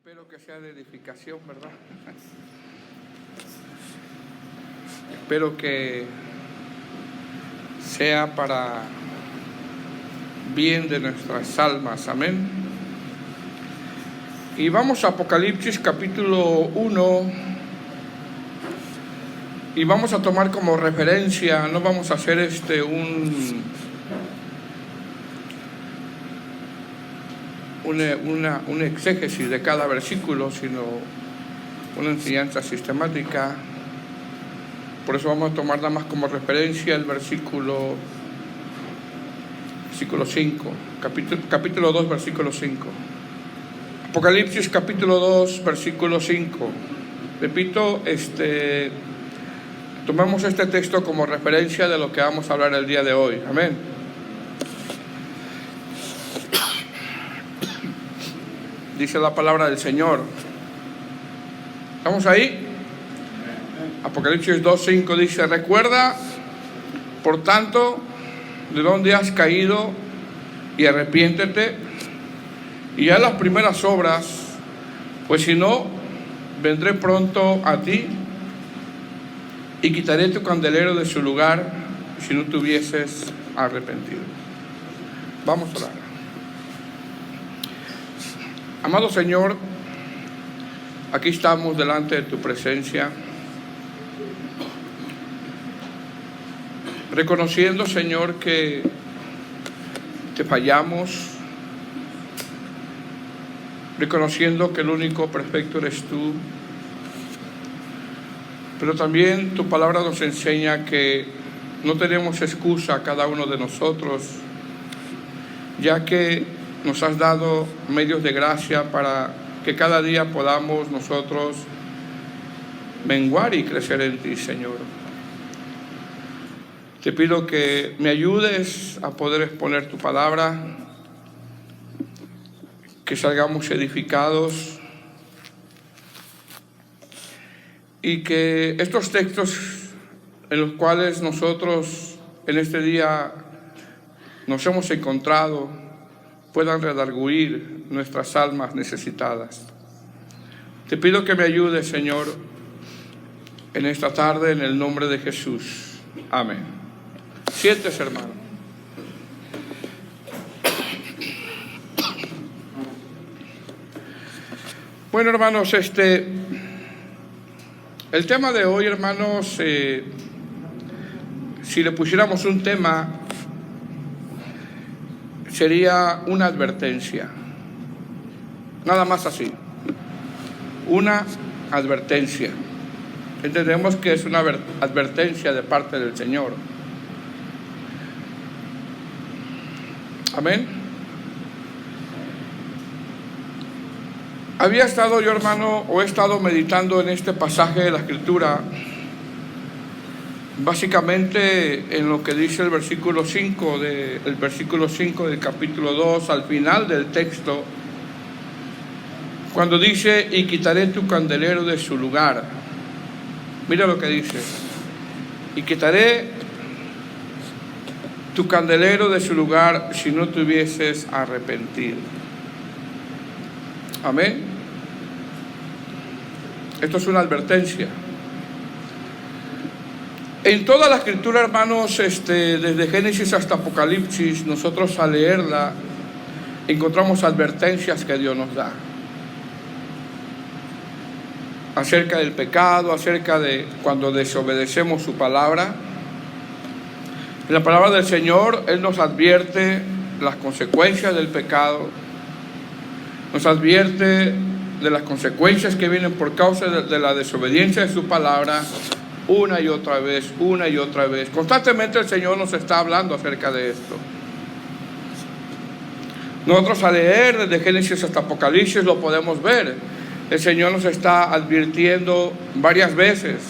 Espero que sea de edificación, ¿verdad? Espero que sea para bien de nuestras almas, amén. Y vamos a Apocalipsis capítulo 1 y vamos a tomar como referencia, no vamos a hacer un exégesis de cada versículo, sino una enseñanza sistemática. Por eso vamos a tomar nada más como referencia el versículo 5, capítulo 2, versículo 5. Apocalipsis capítulo 2, versículo 5. Repito, tomamos este texto como referencia de lo que vamos a hablar el día de hoy. Amén. Dice la palabra del Señor. ¿Estamos ahí? Apocalipsis 2:5 dice: recuerda, por tanto, de dónde has caído y arrepiéntete y haz las primeras obras, pues si no, vendré pronto a ti y quitaré tu candelero de su lugar si no te hubieses arrepentido. Vamos a orar. Amado Señor, aquí estamos delante de tu presencia, reconociendo, Señor, que te fallamos, reconociendo que el único perfecto eres tú, pero también tu palabra nos enseña que no tenemos excusa cada uno de nosotros, ya que nos has dado medios de gracia para que cada día podamos nosotros menguar y crecer en ti, Señor. Te pido que me ayudes a poder exponer tu palabra, que salgamos edificados y que estos textos en los cuales nosotros en este día nos hemos encontrado puedan redarguir nuestras almas necesitadas. Te pido que me ayudes, Señor, en esta tarde, en el nombre de Jesús. Amén. Siéntese, hermano. Bueno, hermanos, el tema de hoy, hermanos, si le pusiéramos un tema, sería una advertencia. Nada más así. Una advertencia. Entendemos que es una advertencia de parte del Señor. Amén. Había estado yo, hermano, o he estado meditando en este pasaje de la Escritura, básicamente en lo que dice el versículo 5 del capítulo 2, al final del texto, cuando dice: y quitaré tu candelero de su lugar. Mira lo que dice: y quitaré tu candelero de su lugar si no te hubieses arrepentido. Amén. Esto es una advertencia. En toda la Escritura, hermanos, desde Génesis hasta Apocalipsis, nosotros al leerla encontramos advertencias que Dios nos da acerca del pecado, acerca de cuando desobedecemos su palabra. En la palabra del Señor, Él nos advierte las consecuencias del pecado, nos advierte de las consecuencias que vienen por causa de la desobediencia de su palabra. Una y otra vez. Constantemente el Señor nos está hablando acerca de esto. Nosotros al leer desde Génesis hasta Apocalipsis lo podemos ver. El Señor nos está advirtiendo varias veces.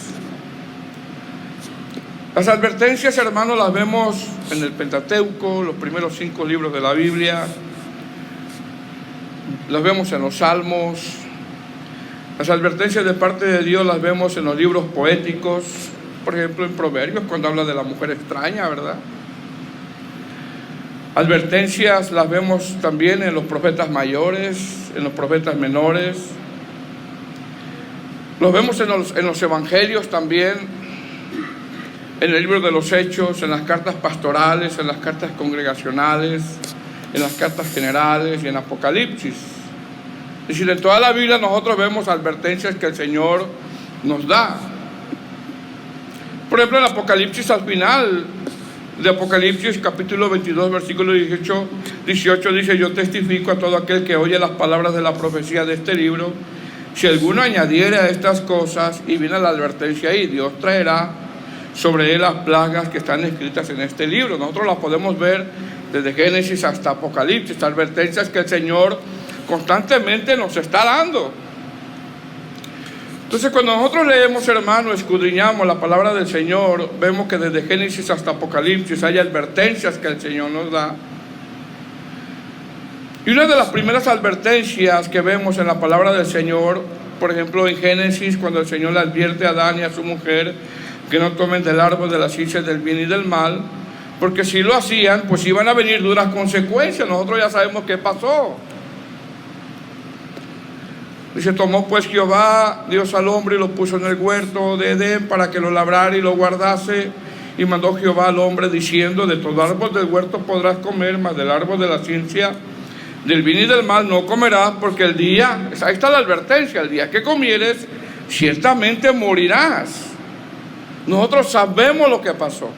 Las advertencias, hermanos, las vemos en el Pentateuco, los primeros 5 libros de la Biblia. Las vemos en los Salmos. Las advertencias de parte de Dios las vemos en los libros poéticos, por ejemplo en Proverbios, cuando habla de la mujer extraña, ¿verdad? Advertencias las vemos también en los profetas mayores, en los profetas menores. Los vemos en los evangelios también, en el libro de los Hechos, en las cartas pastorales, en las cartas congregacionales, en las cartas generales y en Apocalipsis. Es decir, en toda la Biblia nosotros vemos advertencias que el Señor nos da. Por ejemplo, en Apocalipsis, al final de Apocalipsis, capítulo 22, versículo 18, dice: yo testifico a todo aquel que oye las palabras de la profecía de este libro, si alguno añadiere a estas cosas, y viene la advertencia ahí, Dios traerá sobre él las plagas que están escritas en este libro. Nosotros las podemos ver desde Génesis hasta Apocalipsis, advertencias que el Señor constantemente nos está dando. Entonces, cuando nosotros leemos, hermanos, escudriñamos la palabra del Señor, vemos que desde Génesis hasta Apocalipsis hay advertencias que el Señor nos da. Y una de las primeras advertencias que vemos en la palabra del Señor, por ejemplo en Génesis, cuando el Señor le advierte a Adán y a su mujer que no tomen del árbol de la ciencia del bien y del mal, porque si lo hacían, pues iban a venir duras consecuencias. Nosotros ya sabemos qué pasó. Dice: tomó pues Jehová Dios al hombre y lo puso en el huerto de Edén para que lo labrara y lo guardase. Y mandó Jehová al hombre diciendo: de todo árbol del huerto podrás comer, mas del árbol de la ciencia del bien y del mal no comerás, porque el día, ahí está la advertencia, el día que comieres, ciertamente morirás. Nosotros sabemos lo que pasó,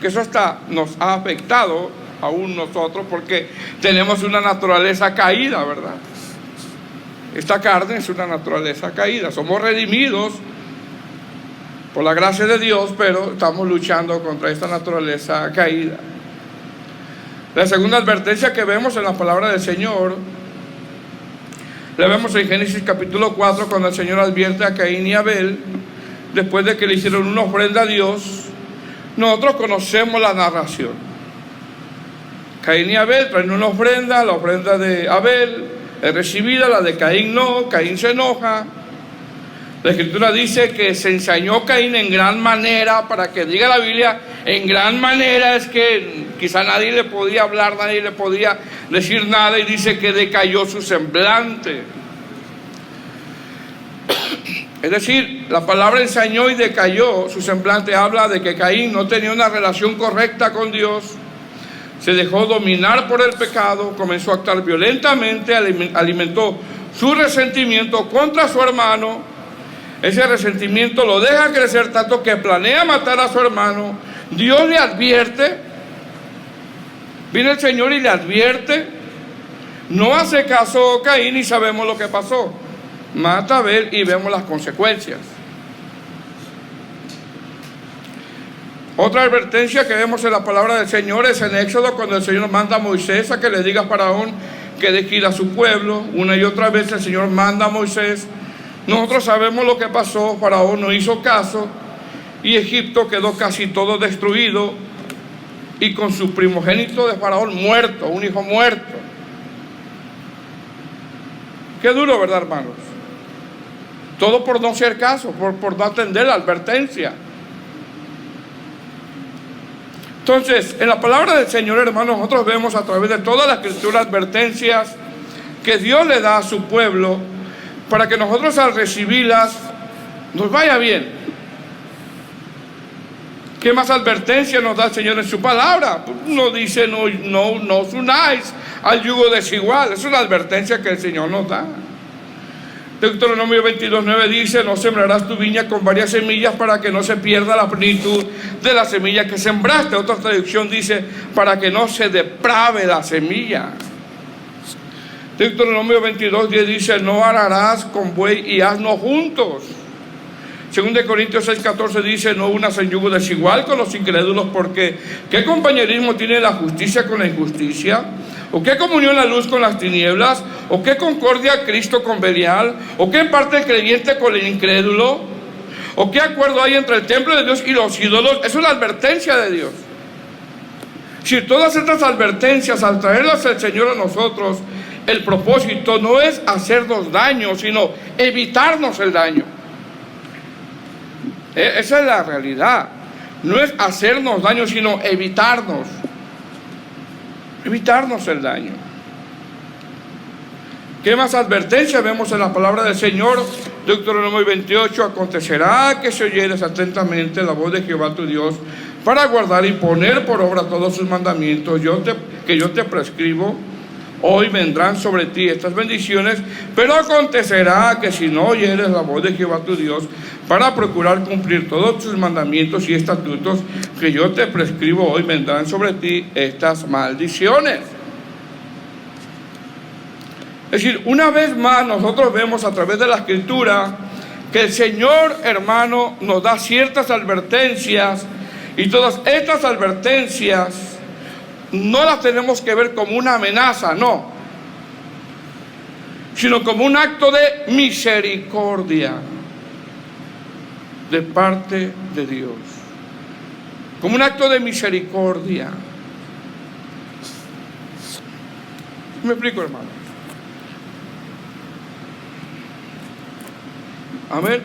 que eso hasta nos ha afectado aún nosotros, porque tenemos una naturaleza caída, ¿verdad? Esta carne es una naturaleza caída. Somos redimidos por la gracia de Dios, pero estamos luchando contra esta naturaleza caída. La segunda advertencia que vemos en la palabra del Señor, la vemos en Génesis capítulo 4, cuando el Señor advierte a Caín y Abel, después de que le hicieron una ofrenda a Dios. Nosotros conocemos la narración. Caín y Abel traen una ofrenda, la ofrenda de Abel es recibida, la de Caín no. Caín se enoja. La Escritura dice que se ensañó Caín en gran manera. Para que diga la Biblia, en gran manera es que quizá nadie le podía hablar, nadie le podía decir nada, y dice que decayó su semblante. Es decir, la palabra ensañó y decayó su semblante habla de que Caín no tenía una relación correcta con Dios. Se dejó dominar por el pecado, comenzó a actuar violentamente, alimentó su resentimiento contra su hermano. Ese resentimiento lo deja crecer tanto que planea matar a su hermano. Dios le advierte, viene el Señor y le advierte. No hace caso Caín y sabemos lo que pasó. Mata a Abel y vemos las consecuencias. Otra advertencia que vemos en la palabra del Señor es en Éxodo, cuando el Señor manda a Moisés a que le diga a Faraón que deje ir a su pueblo. Una y otra vez el Señor manda a Moisés. Nosotros sabemos lo que pasó. Faraón no hizo caso y Egipto quedó casi todo destruido, y con su primogénito de Faraón muerto, un hijo muerto. Qué duro, ¿verdad, hermanos? Todo por no hacer caso, por no atender la advertencia. Entonces, en la palabra del Señor, hermanos, nosotros vemos a través de toda la Escritura advertencias que Dios le da a su pueblo para que nosotros, al recibirlas, nos vaya bien. ¿Qué más advertencia nos da el Señor en su palabra? No dice: no os unáis al yugo desigual. Es una advertencia que el Señor nos da. Deuteronomio 22:9 dice: no sembrarás tu viña con varias semillas, para que no se pierda la plenitud de la semilla que sembraste. Otra traducción dice: para que no se deprave la semilla. Deuteronomio 22:10 dice: no ararás con buey y asno juntos. Según de Corintios 6:14 dice: no unas en yugo desigual con los incrédulos, porque ¿qué compañerismo tiene la justicia con la injusticia? ¿O qué comunión la luz con las tinieblas? ¿O qué concordia Cristo con Belial? ¿O qué parte el creyente con el incrédulo? ¿O qué acuerdo hay entre el templo de Dios y los ídolos? Es una advertencia de Dios. Si todas estas advertencias, al traerlas el Señor a nosotros, el propósito no es hacernos daño, sino evitarnos el daño. Esa es la realidad. No es hacernos daño, sino evitarnos el daño. ¿Qué más advertencia vemos en la palabra del Señor? Deuteronomio 28, acontecerá que si oyeres atentamente la voz de Jehová tu Dios para guardar y poner por obra todos sus mandamientos que yo te prescribo, hoy vendrán sobre ti estas bendiciones, pero acontecerá que si no oyeres la voz de Jehová tu Dios para procurar cumplir todos sus mandamientos y estatutos que yo te prescribo, hoy vendrán sobre ti estas maldiciones. Es decir, una vez más nosotros vemos a través de la Escritura que el Señor, hermano, nos da ciertas advertencias, y todas estas advertencias no las tenemos que ver como una amenaza, no, sino como un acto de misericordia de parte de Dios, como un acto de misericordia. ¿Me explico, hermano? A ver,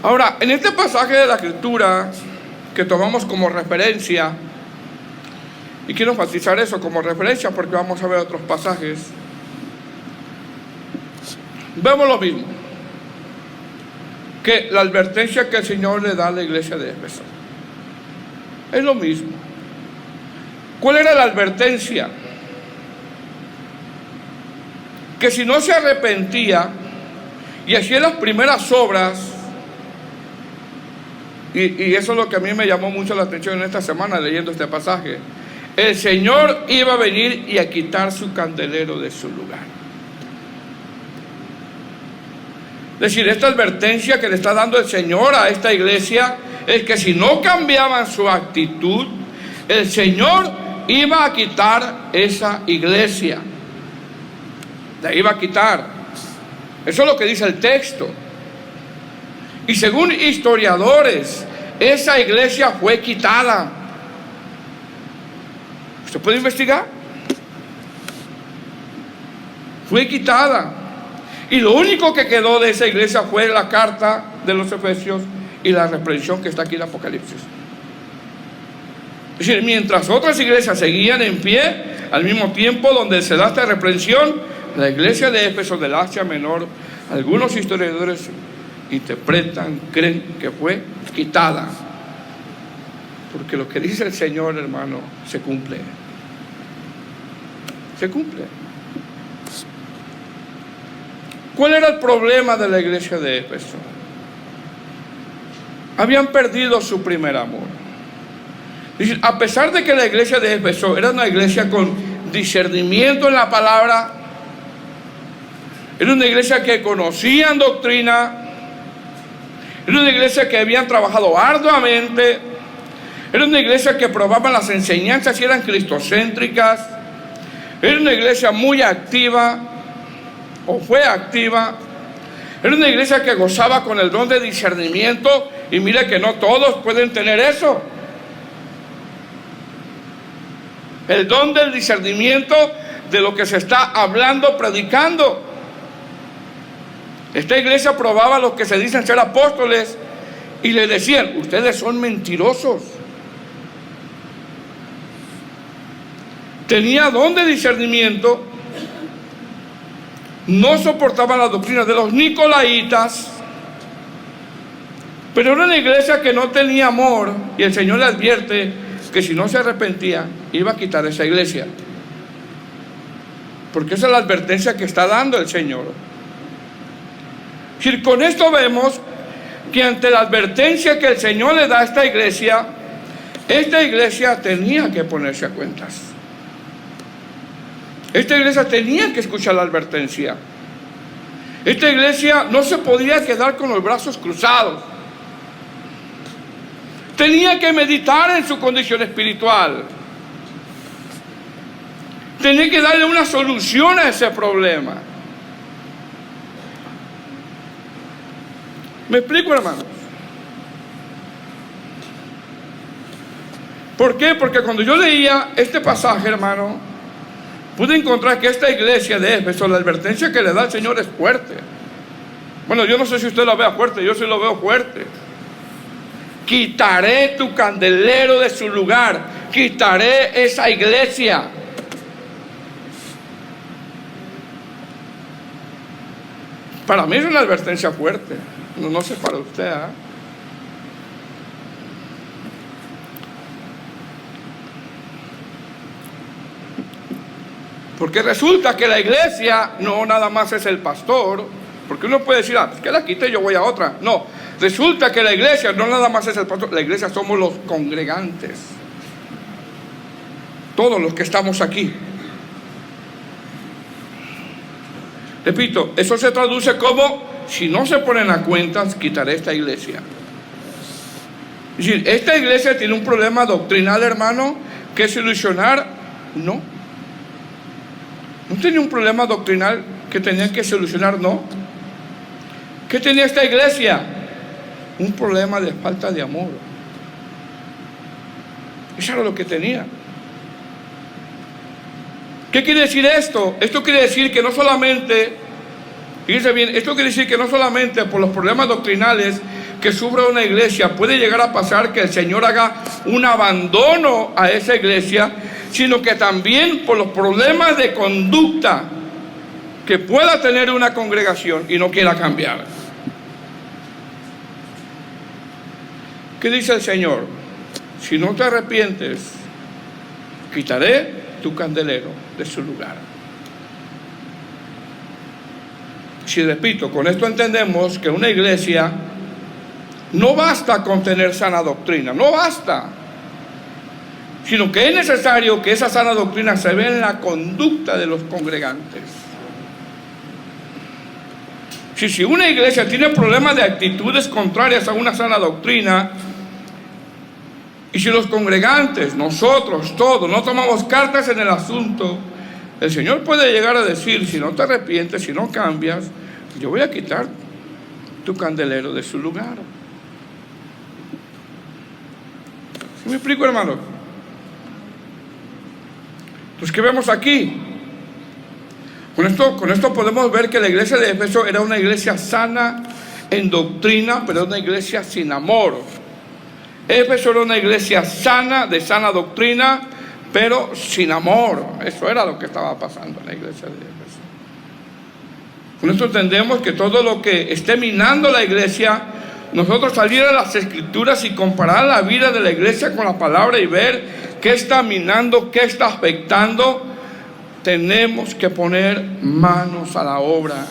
ahora, en este pasaje de la Escritura que tomamos como referencia, y quiero enfatizar eso como referencia porque vamos a ver otros pasajes, vemos lo mismo, que la advertencia que el Señor le da a la iglesia de Éfeso. Es lo mismo. ¿Cuál era la advertencia? Que si no se arrepentía y hacía las primeras obras, y eso es lo que a mí me llamó mucho la atención en esta semana leyendo este pasaje, el Señor iba a venir y a quitar su candelero de su lugar. Es decir, esta advertencia que le está dando el Señor a esta iglesia es que si no cambiaban su actitud, el Señor iba a quitar esa iglesia. La iba a quitar. Eso es lo que dice el texto. Y según historiadores, esa iglesia fue quitada. ¿Usted puede investigar? Fue quitada. Y lo único que quedó de esa iglesia fue la carta de los Efesios y la reprensión que está aquí en Apocalipsis. Es decir, mientras otras iglesias seguían en pie, al mismo tiempo donde se da esta reprensión, la iglesia de Éfeso del Asia Menor, algunos historiadores interpretan, creen que fue quitada. Porque lo que dice el Señor, hermano, se cumple. Se cumple. ¿Cuál era el problema de la iglesia de Éfeso? Habían perdido su primer amor. A pesar de que la iglesia de Éfeso era una iglesia con discernimiento en la palabra, era una iglesia que conocían doctrina, era una iglesia que habían trabajado arduamente, era una iglesia que probaban las enseñanzas y eran cristocéntricas, era una iglesia muy activa, o fue activa, era una iglesia que gozaba con el don de discernimiento, y mire que no todos pueden tener eso. El don del discernimiento de lo que se está hablando, predicando. Esta iglesia probaba a los que se dicen ser apóstoles y le decían: ustedes son mentirosos. Tenía don de discernimiento, no soportaban la doctrina de los nicolaitas, pero era una iglesia que no tenía amor, y el Señor le advierte que si no se arrepentía, iba a quitar esa iglesia. Porque esa es la advertencia que está dando el Señor. Y con esto vemos que ante la advertencia que el Señor le da a esta iglesia tenía que ponerse a cuentas. Esta iglesia tenía que escuchar la advertencia. Esta iglesia no se podía quedar con los brazos cruzados. Tenía que meditar en su condición espiritual. Tenía que darle una solución a ese problema. ¿Me explico, hermanos? ¿Por qué? Porque cuando yo leía este pasaje, hermano, pude encontrar que esta iglesia de Éfeso, la advertencia que le da el Señor es fuerte. Bueno, yo no sé si usted lo vea fuerte, yo sí lo veo fuerte. Quitaré tu candelero de su lugar, quitaré esa iglesia. Para mí es una advertencia fuerte. No sé para usted, ¿eh? Porque resulta que la iglesia no nada más es el pastor, porque uno puede decir, pues que la quite, yo voy a otra. No, resulta que la iglesia no nada más es el pastor, la iglesia somos los congregantes. Todos los que estamos aquí. Repito, eso se traduce como, si no se ponen a cuentas, quitaré esta iglesia. Es decir, esta iglesia tiene un problema doctrinal, hermano, que solucionar. No tenía un problema doctrinal que tenían que solucionar, no. ¿Qué tenía esta iglesia? Un problema de falta de amor. Eso era lo que tenía. ¿Qué quiere decir esto? Esto quiere decir que no solamente, fíjense bien, esto quiere decir que no solamente por los problemas doctrinales que sufre una iglesia puede llegar a pasar que el Señor haga un abandono a esa iglesia, sino que también por los problemas de conducta que pueda tener una congregación y no quiera cambiar. ¿Qué dice el Señor? Si no te arrepientes, quitaré tu candelero de su lugar. Si repito, con esto entendemos que una iglesia no basta con tener sana doctrina, no basta, sino que es necesario que esa sana doctrina se vea en la conducta de los congregantes. Si una iglesia tiene problemas de actitudes contrarias a una sana doctrina, y si los congregantes, nosotros, todos, no tomamos cartas en el asunto, el Señor puede llegar a decir, si no te arrepientes, si no cambias, yo voy a quitar tu candelero de su lugar. ¿Sí me explico, hermano? Entonces, ¿qué vemos aquí? Con esto podemos ver que la iglesia de Éfeso era una iglesia sana en doctrina, pero una iglesia sin amor. Éfeso era una iglesia sana, de sana doctrina, pero sin amor. Eso era lo que estaba pasando en la iglesia de Éfeso. Con esto entendemos que todo lo que esté minando la iglesia, nosotros salir a las escrituras y comparar la vida de la iglesia con la palabra y ver qué está minando, qué está afectando, tenemos que poner manos a la obra.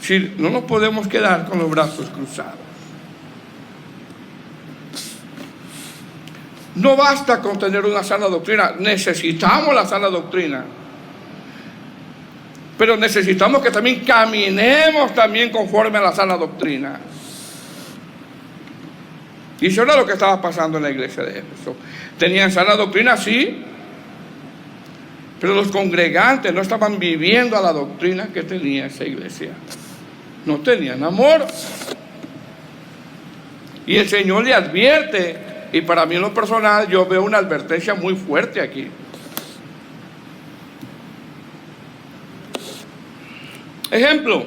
Es decir, no nos podemos quedar con los brazos cruzados. No basta con tener una sana doctrina, necesitamos la sana doctrina, pero necesitamos que también caminemos también conforme a la sana doctrina. Y eso era lo que estaba pasando en la iglesia de Éfeso. Tenían sana doctrina, sí, pero los congregantes no estaban viviendo a la doctrina que tenía esa iglesia. No tenían amor. Y el Señor le advierte. Y para mí en lo personal yo veo una advertencia muy fuerte aquí. Ejemplo,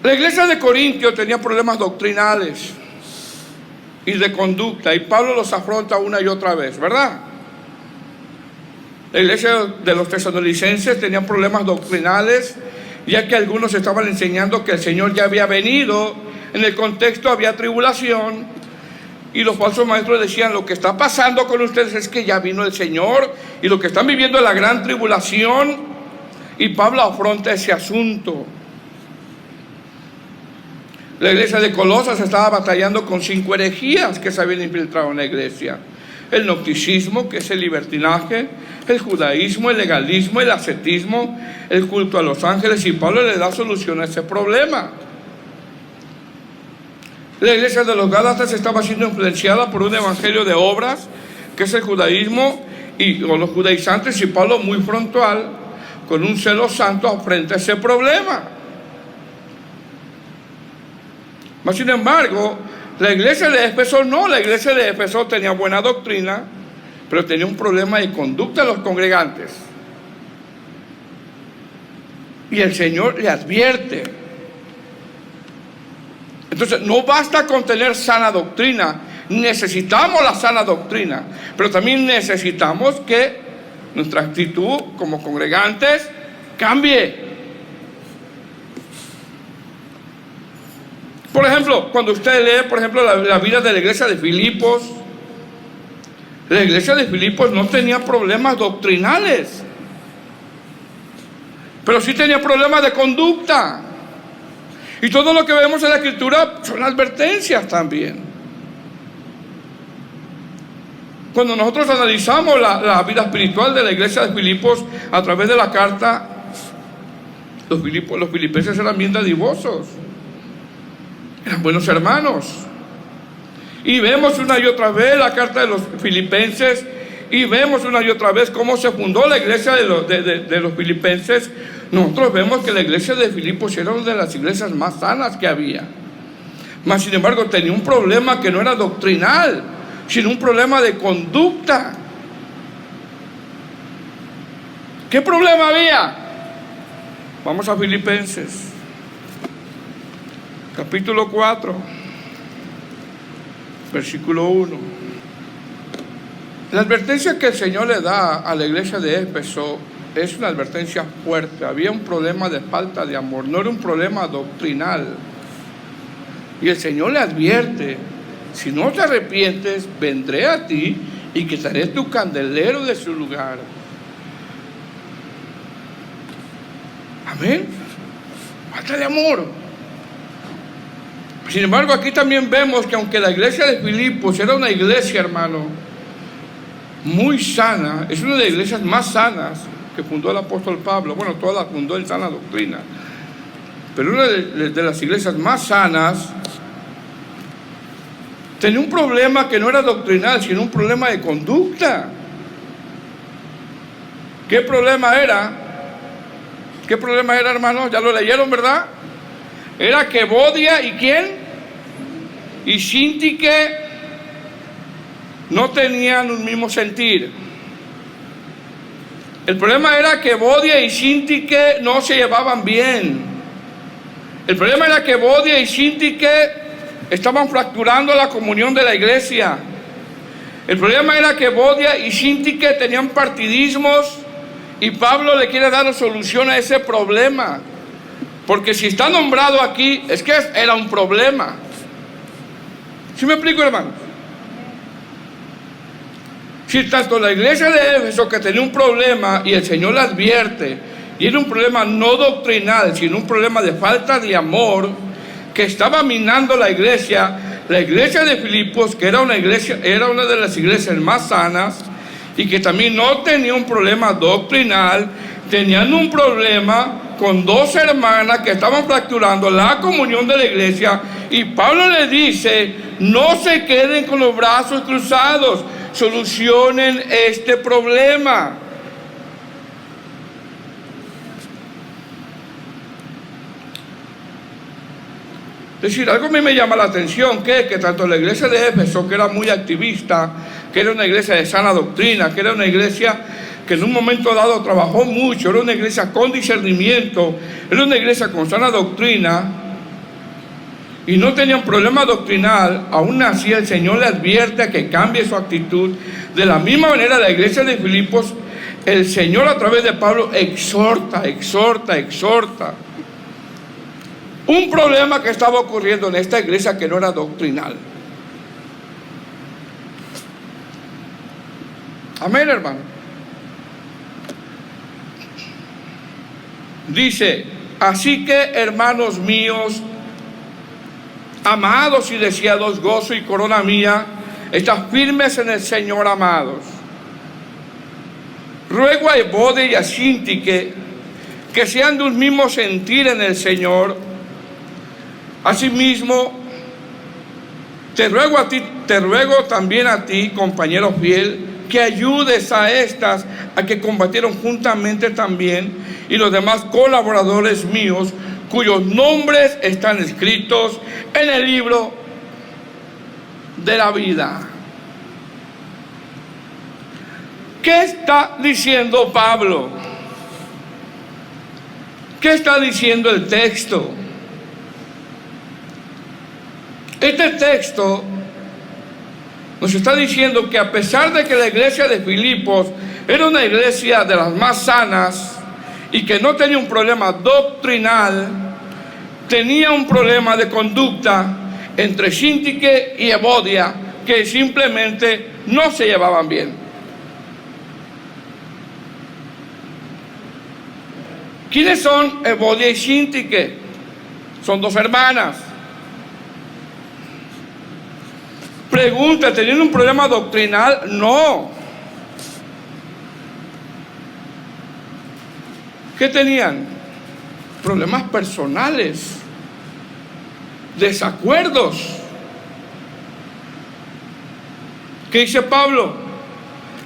la iglesia de Corintio tenía problemas doctrinales y de conducta, y Pablo los afronta una y otra vez, ¿verdad? La iglesia de los tesalonicenses tenía problemas doctrinales, ya que algunos estaban enseñando que el Señor ya había venido. En el contexto había tribulación. Y los falsos maestros decían, lo que está pasando con ustedes es que ya vino el Señor y lo que están viviendo es la gran tribulación. Y Pablo afronta ese asunto. La iglesia de Colosas estaba batallando con 5 herejías que se habían infiltrado en la iglesia. El gnosticismo, que es el libertinaje, el judaísmo, el legalismo, el ascetismo, el culto a los ángeles, y Pablo le da solución a ese problema. La iglesia de los Gálatas estaba siendo influenciada por un evangelio de obras, que es el judaísmo o los judaizantes, y Pablo muy frontal, con un celo santo, frente a ese problema. Mas sin embargo, la iglesia de Éfeso no, la iglesia de Éfeso tenía buena doctrina, pero tenía un problema de conducta de los congregantes. Y el Señor le advierte. Entonces, no basta con tener sana doctrina, necesitamos la sana doctrina, pero también necesitamos que nuestra actitud como congregantes cambie. ejemplo, cuando usted lee, por ejemplo, la vida de la iglesia de Filipos, la iglesia de Filipos no tenía problemas doctrinales, pero sí tenía problemas de conducta. Y todo lo que vemos en la Escritura son advertencias también. Cuando nosotros analizamos la vida espiritual de la iglesia de Filipos a través de la carta, los filipenses eran bien dadivosos, eran buenos hermanos. Y vemos una y otra vez la carta de los filipenses, y vemos una y otra vez cómo se fundó la iglesia de los filipenses. Nosotros vemos que la iglesia de Filipos era una de las iglesias más sanas que había. Mas sin embargo tenía un problema que no era doctrinal, sino un problema de conducta. ¿Qué problema había? Vamos a Filipenses, capítulo 4, versículo 1. La advertencia que el Señor le da a la iglesia de Éfeso es una advertencia fuerte. Había un problema de falta de amor, no era un problema doctrinal. Y el Señor le advierte: si no te arrepientes, vendré a ti y quitaré tu candelero de su lugar. Amén. Falta de amor. Sin embargo, aquí también vemos que aunque la iglesia de Filipos era una iglesia, hermano, muy sana, es una de las iglesias más sanas que fundó el apóstol Pablo. Bueno, todas las fundó en sana doctrina, pero una de las iglesias más sanas tenía un problema que no era doctrinal, sino un problema de conducta. ¿Qué problema era? ¿Qué problema era, hermano? Ya lo leyeron, ¿verdad? Era que Bodia y ¿quién? Y Síntique no tenían un mismo sentir. El problema era que Bodia y Síntique no se llevaban bien. El problema era que Bodia y Síntique estaban fracturando la comunión de la iglesia. El problema era que Bodia y Síntique tenían partidismos, y Pablo le quiere dar solución a ese problema, porque si está nombrado aquí es que era un problema. ¿Sí me explico, hermano? Si tanto la iglesia de Éfeso, que tenía un problema y el Señor le advierte, y era un problema no doctrinal, sino un problema de falta de amor que estaba minando la iglesia de Filipos, que era una de las iglesias más sanas, y que también no tenía un problema doctrinal, tenían un problema con dos hermanas que estaban fracturando la comunión de la iglesia. Y Pablo le dice: no se queden con los brazos cruzados, solucionen este problema. Es decir, algo a mí me llama la atención, que tanto la iglesia de Éfeso, que era muy activista, que era una iglesia de sana doctrina, que era una iglesia que en un momento dado trabajó mucho, era una iglesia con discernimiento, era una iglesia con sana doctrina, y no tenía un problema doctrinal, aún así el Señor le advierte que cambie su actitud. De la misma manera, la iglesia de Filipos, el Señor a través de Pablo exhorta. Un problema que estaba ocurriendo en esta iglesia que no era doctrinal. Amén, hermano. Dice: así que, hermanos míos, amados y deseados, gozo y corona mía, estad firmes en el Señor, amados. Ruego a Evodia y a Síntique que sean de un mismo sentir en el Señor. Asimismo, te ruego también a ti, compañero fiel, que ayudes a estas a que combatieron juntamente también, y los demás colaboradores míos, cuyos nombres están escritos en el libro de la vida. ¿Qué está diciendo Pablo? ¿Qué está diciendo el texto? Este texto nos está diciendo que a pesar de que la iglesia de Filipos era una iglesia de las más sanas y que no tenía un problema doctrinal, tenía un problema de conducta entre Síntique y Evodia, que simplemente no se llevaban bien. ¿Quiénes son Evodia y Síntique? Son dos hermanas. Pregunta, ¿tenían un problema doctrinal? No. ¿Qué tenían? Problemas personales, desacuerdos. ¿Qué dice Pablo?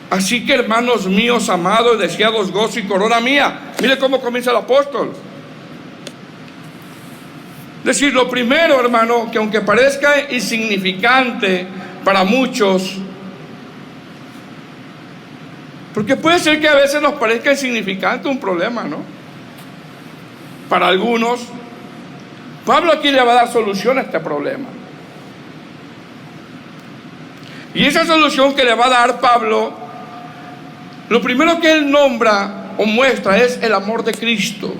Así que, hermanos míos, amados, deseados, gozo y corona mía. Mire cómo comienza el apóstol. Es decir, lo primero, hermano, que aunque parezca insignificante para muchos, porque puede ser que a veces nos parezca insignificante un problema, ¿no? Para algunos, Pablo aquí le va a dar solución a este problema. Y esa solución que le va a dar Pablo, lo primero que él nombra o muestra es el amor de Cristo.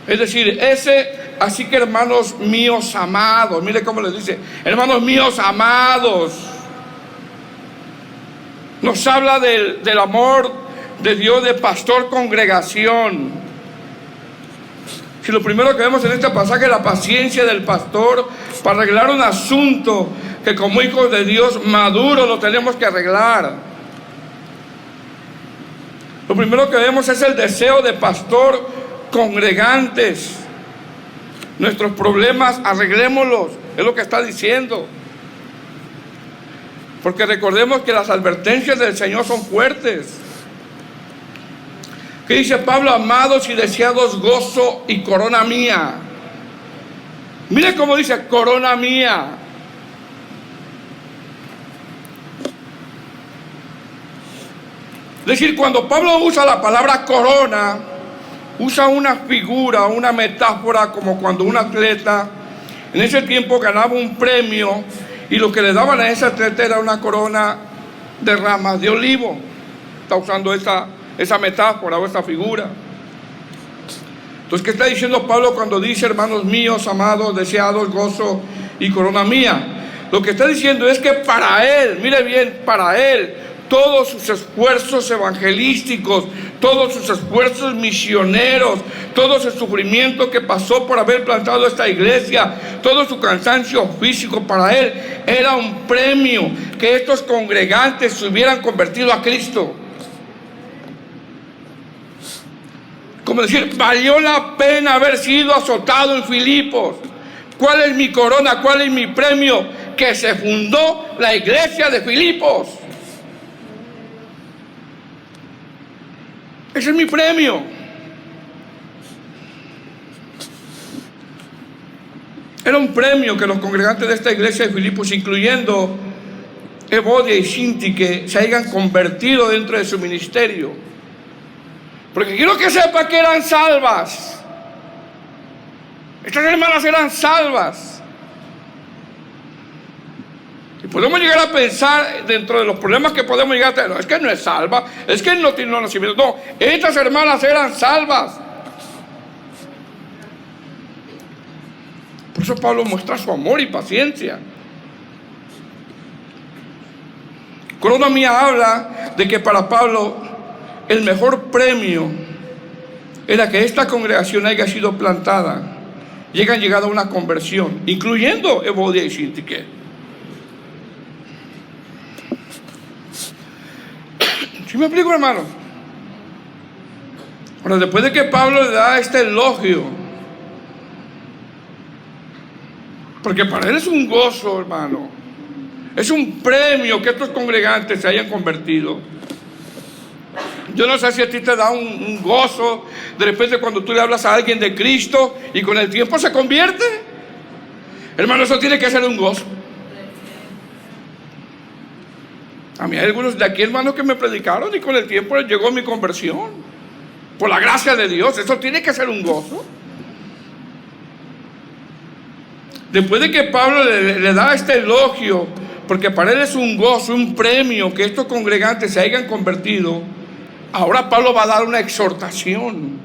Es decir, así que, hermanos míos amados, mire cómo les dice, hermanos míos amados, nos habla del amor de Dios, de pastor congregación. Si lo primero que vemos en este pasaje es la paciencia del pastor para arreglar un asunto que como hijos de Dios maduros lo tenemos que arreglar. Lo primero que vemos es el deseo de pastor congregantes. Nuestros problemas arreglémoslos, es lo que está diciendo. Porque recordemos que las advertencias del Señor son fuertes. ¿Qué dice Pablo? Amados y deseados, gozo y corona mía. Mire cómo dice, corona mía. Es decir, cuando Pablo usa la palabra corona, usa una figura, una metáfora, como cuando un atleta en ese tiempo ganaba un premio y lo que le daban a ese atleta era una corona de ramas de olivo. Está usando esa metáfora o esa figura. Entonces, ¿qué está diciendo Pablo cuando dice, hermanos míos, amados, deseados, gozo y corona mía? Lo que está diciendo es que para él, mire bien, para él, todos sus esfuerzos evangelísticos, todos sus esfuerzos misioneros, todo su sufrimiento que pasó por haber plantado esta iglesia, todo su cansancio físico, para él era un premio que estos congregantes se hubieran convertido a Cristo. Como decir, valió la pena haber sido azotado en Filipos. ¿Cuál es mi corona? ¿Cuál es mi premio? Que se fundó la iglesia de Filipos. Ese es mi premio. Era un premio que los congregantes de esta iglesia de Filipos, incluyendo Evodia y Síntique, se hayan convertido dentro de su ministerio. Porque quiero que sepa que eran salvas. Estas hermanas eran salvas. Y podemos llegar a pensar, dentro de los problemas que podemos llegar a tener, no, es que no es salva, es que no tiene un nacimiento. No, estas hermanas eran salvas. Por eso Pablo muestra su amor y paciencia. Corona mía habla de que para Pablo el mejor premio era que esta congregación haya sido plantada y hayan llegado a una conversión, incluyendo Evodia y Síntique. ¿Sí me explico, hermano? Ahora, después de que Pablo le da este elogio, porque para él es un gozo, hermano, es un premio que estos congregantes se hayan convertido. Yo no sé si a ti te da un gozo de repente cuando tú le hablas a alguien de Cristo y con el tiempo se convierte. Hermano, eso tiene que ser un gozo. A mí hay algunos de aquí, hermanos, que me predicaron y con el tiempo llegó mi conversión. Por la gracia de Dios, eso tiene que ser un gozo. Después de que Pablo le da este elogio, porque para él es un gozo, un premio que estos congregantes se hayan convertido, ahora Pablo va a dar una exhortación.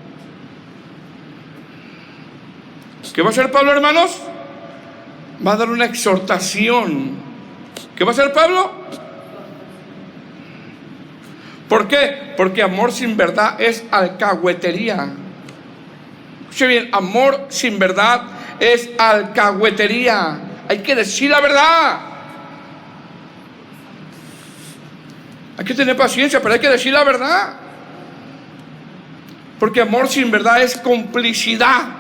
¿Qué va a hacer Pablo, hermanos? Va a dar una exhortación. ¿Qué va a hacer Pablo? ¿Por qué? Porque amor sin verdad es alcahuetería. Escuche bien, amor sin verdad es alcahuetería. Hay que decir la verdad. Hay que tener paciencia, pero hay que decir la verdad. Porque amor sin verdad es complicidad.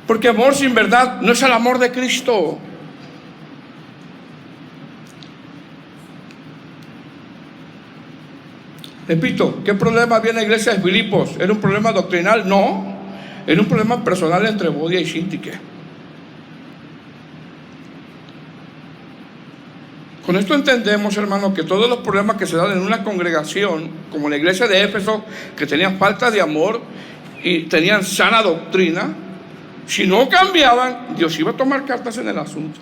Porque amor sin verdad no es el amor de Cristo. Repito, ¿qué problema había en la iglesia de Filipos? ¿Era un problema doctrinal? No, era un problema personal entre Evodia y Síntique. Con esto entendemos, hermanos, que todos los problemas que se dan en una congregación, como la iglesia de Éfeso, que tenían falta de amor y tenían sana doctrina, si no cambiaban, Dios iba a tomar cartas en el asunto.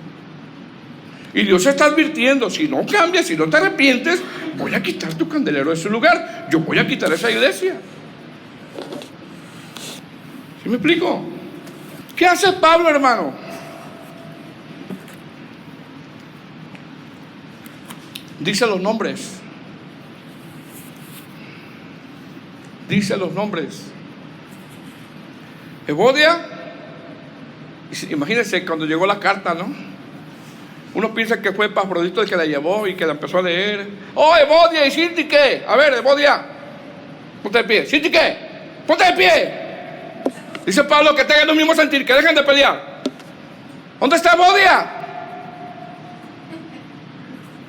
Y Dios está advirtiendo, si no cambias, si no te arrepientes, voy a quitar tu candelero de su lugar. Yo voy a quitar esa iglesia. ¿Sí me explico? ¿Qué hace Pablo, hermano? Dice los nombres. Dice los nombres. Evodia. Imagínense cuando llegó la carta, ¿no? Uno piensa que fue Epafrodito el que la llevó y que la empezó a leer. ¡Oh, Evodia y Síntique! A ver, Evodia, ponte de pie. Síntique, ponte de pie. Dice Pablo que tengan el mismo sentir, que dejen de pelear. ¿Dónde está Evodia?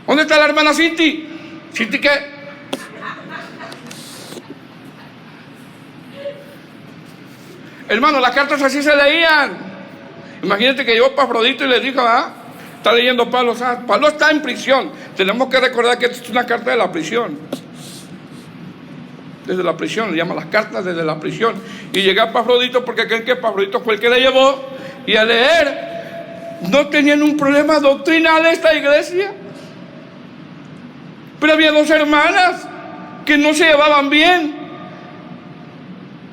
¿Dónde está la hermana Síntique? ¿Síntique? Hermano, las cartas así se leían. Imagínate que llegó Epafrodito y le dijo, está leyendo Pablo, Pablo está en prisión. Tenemos que recordar que esto es una carta de la prisión. Desde la prisión, le llaman las cartas desde la prisión. Y llega Epafrodito porque creen que Epafrodito fue el que la llevó. Y al leer, no tenían un problema doctrinal esta iglesia. Pero había dos hermanas que no se llevaban bien.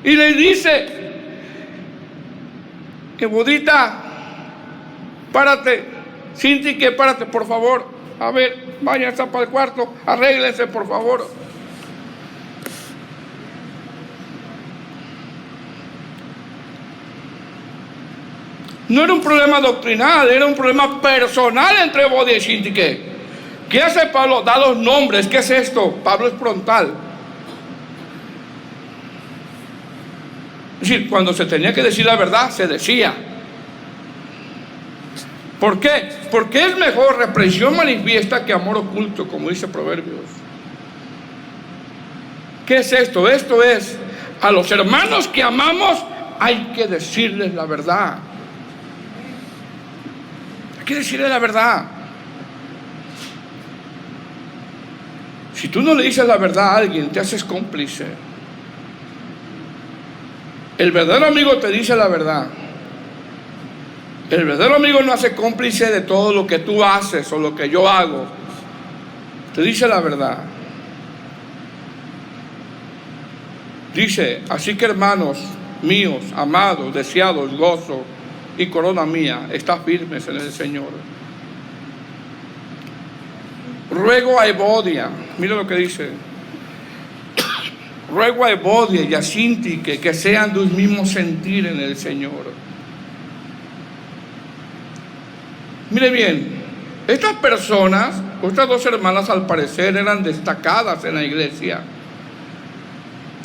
Y le dice, Evodita, párate. Síntique, párate, por favor. A ver, váyanse para el cuarto, arréglense, por favor. No era un problema doctrinal, era un problema personal entre Evodia y Síntique. ¿Qué hace Pablo? Da los nombres. ¿Qué es esto? Pablo es frontal. Es decir, cuando se tenía que decir la verdad, se decía. ¿Por qué? Porque es mejor reprensión manifiesta que amor oculto, como dice Proverbios. ¿Qué es esto? Esto es, a los hermanos que amamos hay que decirles la verdad. Hay que decirles la verdad. Si tú no le dices la verdad a alguien, te haces cómplice. El verdadero amigo te dice la verdad. El verdadero amigo no hace cómplice de todo lo que tú haces o lo que yo hago. Te dice la verdad. Dice, así que hermanos míos, amados, deseados, gozo y corona mía, está firmes en el Señor. Ruego a Evodia, mira lo que dice. Ruego a Evodia y a Síntique que sean de un mismo sentir en el Señor. Mire bien, estas personas, estas dos hermanas al parecer eran destacadas en la iglesia.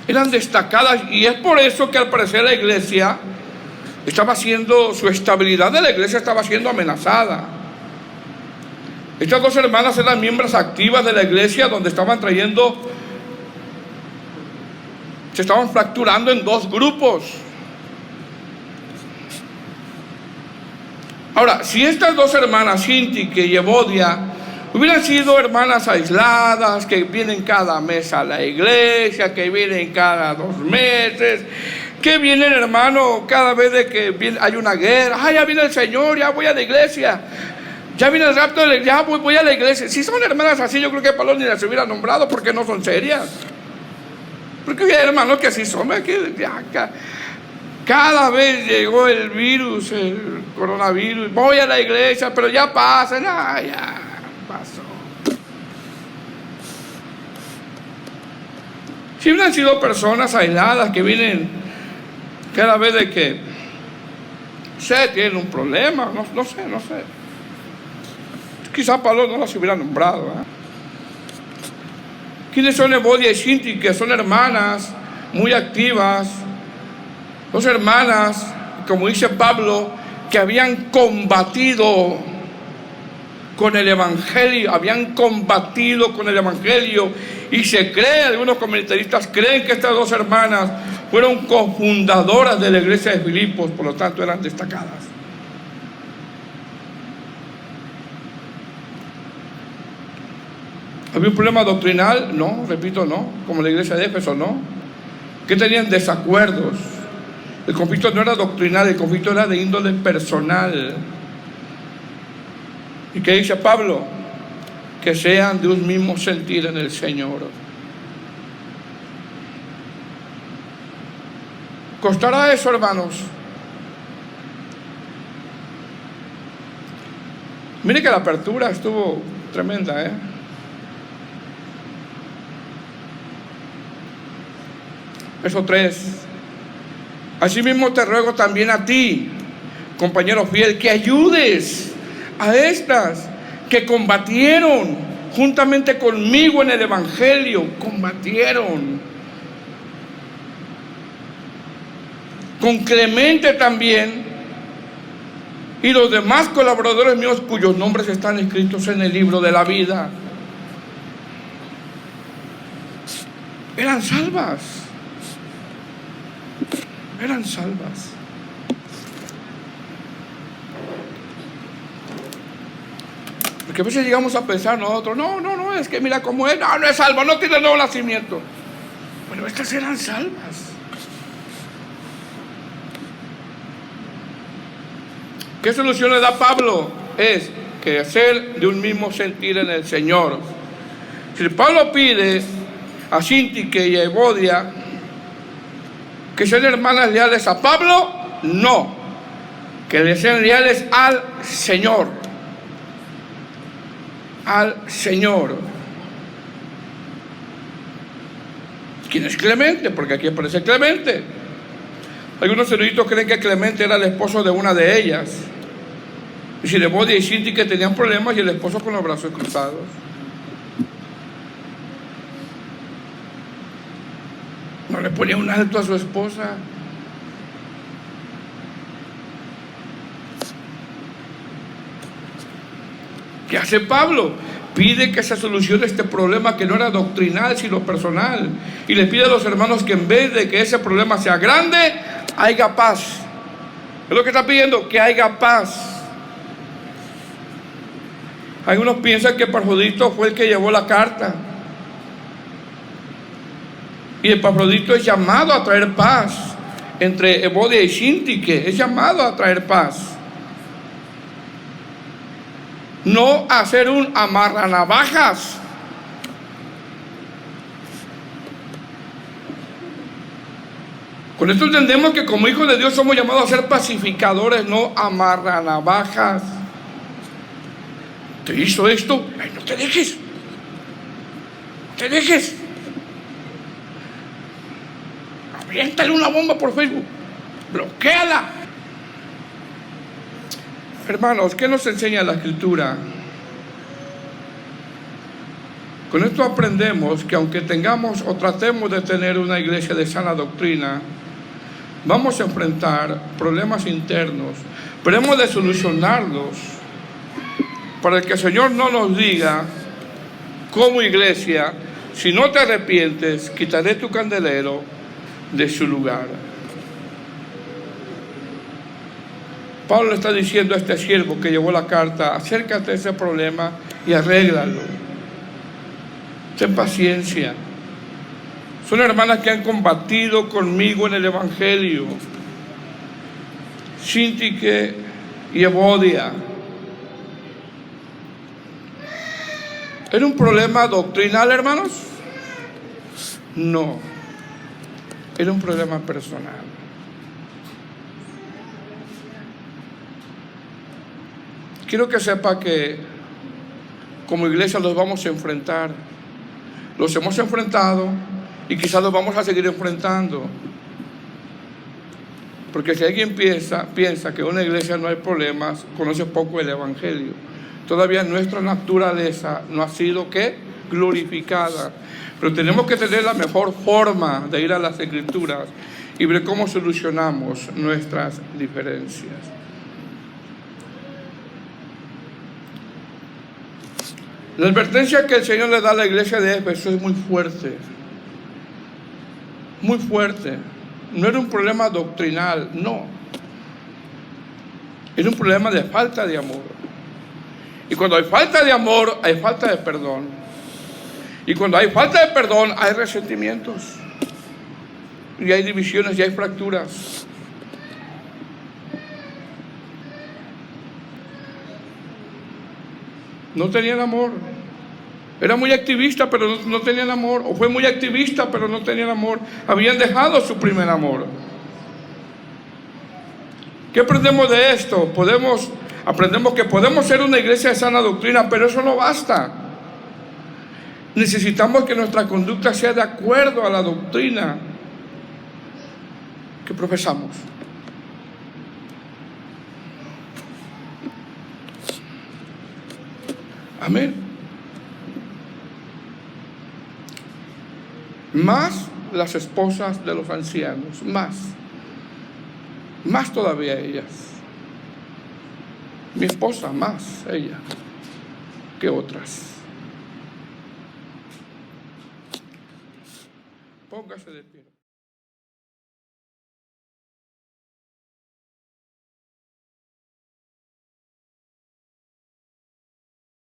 Eran destacadas y es por eso que al parecer la iglesia estaba siendo, su estabilidad de la iglesia estaba siendo amenazada. Estas dos hermanas eran miembros activas de la iglesia donde estaban trayendo, se estaban fracturando en dos grupos. Ahora, si estas dos hermanas, Síntique y Evodia, hubieran sido hermanas aisladas, que vienen cada mes a la iglesia, que vienen cada 2 meses, que vienen, hermano, cada vez de que hay una guerra, ya viene el Señor, ya voy a la iglesia, ya viene el rapto, ya voy a la iglesia. Si son hermanas así, yo creo que Pablo ni las hubiera nombrado porque no son serias. Porque hay hermanos que así son, Cada vez llegó el virus, el coronavirus. Voy a la iglesia, pero ya pasa. No, ya pasó. Si hubieran sido personas aisladas que vienen cada vez de que tienen un problema, no sé. Quizá Pablo no las hubiera nombrado. ¿Quiénes son Evodia y Síntique? Son hermanas muy activas. Dos hermanas, como dice Pablo, que habían combatido con el Evangelio, y se cree, algunos comentaristas creen que estas dos hermanas fueron cofundadoras de la iglesia de Filipos, por lo tanto eran destacadas. ¿Había un problema doctrinal? No, repito, no, como la iglesia de Éfeso, no. ¿Qué tenían? Desacuerdos. El conflicto no era doctrinal, el conflicto era de índole personal. ¿Y qué dice Pablo? Que sean de un mismo sentir en el Señor. ¿Costará eso, hermanos? Mire que la apertura estuvo tremenda, ¿eh? Verso 3. Asimismo te ruego también a ti, compañero fiel, que ayudes a estas que combatieron juntamente conmigo en el Evangelio. Combatieron. Con Clemente también y los demás colaboradores míos cuyos nombres están escritos en el libro de la vida. Eran salvas. Eran salvas. Porque a veces llegamos a pensar nosotros, no, es que mira cómo es, no es salvo, no tiene nuevo nacimiento. Bueno, estas eran salvas. ¿Qué solución le da Pablo? Es que ser de un mismo sentir en el Señor. Si Pablo pide a Síntique y a Evodia que sean hermanas leales a Pablo, no, que le sean leales al Señor. Al Señor. ¿Quién es Clemente? Porque aquí aparece Clemente. Algunos eruditos creen que Clemente era el esposo de una de ellas. Y si Evodia y Síntique tenían problemas y el esposo con los brazos cruzados. No le ponía un alto a su esposa. ¿Qué hace Pablo? Pide que se solucione este problema que no era doctrinal sino personal, y le pide a los hermanos que en vez de que ese problema sea grande, haya paz. Es lo que está pidiendo, que haya paz. Algunos piensan que Epafrodito fue el que llevó la carta, y Epafrodito es llamado a traer paz entre Evodia y Síntique, es llamado a traer paz, no a hacer un amarranavajas. Con esto entendemos que como hijos de Dios somos llamados a ser pacificadores, no amarranavajas. ¿Te hizo esto? Ay, no te dejes. No te dejes. Aviéntale una bomba por Facebook. Bloquéala. Hermanos, ¿qué nos enseña la Escritura? Con esto aprendemos que aunque tengamos o tratemos de tener una iglesia de sana doctrina, vamos a enfrentar problemas internos, pero hemos de solucionarlos para que el Señor no nos diga como iglesia: si no te arrepientes, quitaré tu candelero de su lugar. Pablo le está diciendo a este siervo que llevó la carta: acércate a ese problema y arréglalo. Ten paciencia. Son hermanas que han combatido conmigo en el Evangelio. Síntique y Evodia. ¿Era un problema doctrinal, hermanos? No. Era un problema personal. quiero que sepa que como iglesia los vamos a enfrentar. Los hemos enfrentado y quizás los vamos a seguir enfrentando. Porque si alguien piensa que en una iglesia no hay problemas, conoce poco el Evangelio. Todavía nuestra naturaleza no ha sido, ¿qué?, glorificada. Pero tenemos que tener la mejor forma de ir a las Escrituras y ver cómo solucionamos nuestras diferencias. La advertencia que el Señor le da a la iglesia de Éfeso es muy fuerte. Muy fuerte. No era un problema doctrinal, no. Era un problema de falta de amor. Y cuando hay falta de amor, hay falta de perdón. Y cuando hay falta de perdón, hay resentimientos. Y hay divisiones y hay fracturas. No tenían amor. Era muy activista, pero no tenían amor. O fue muy activista, pero no tenían amor. Habían dejado su primer amor. ¿Qué aprendemos de esto? Aprendemos que podemos ser una iglesia de sana doctrina, pero eso no basta. Necesitamos que nuestra conducta sea de acuerdo a la doctrina que profesamos. Amén. Más las esposas de los ancianos, más todavía ellas. Mi esposa, más ella que otras. Póngase de pie.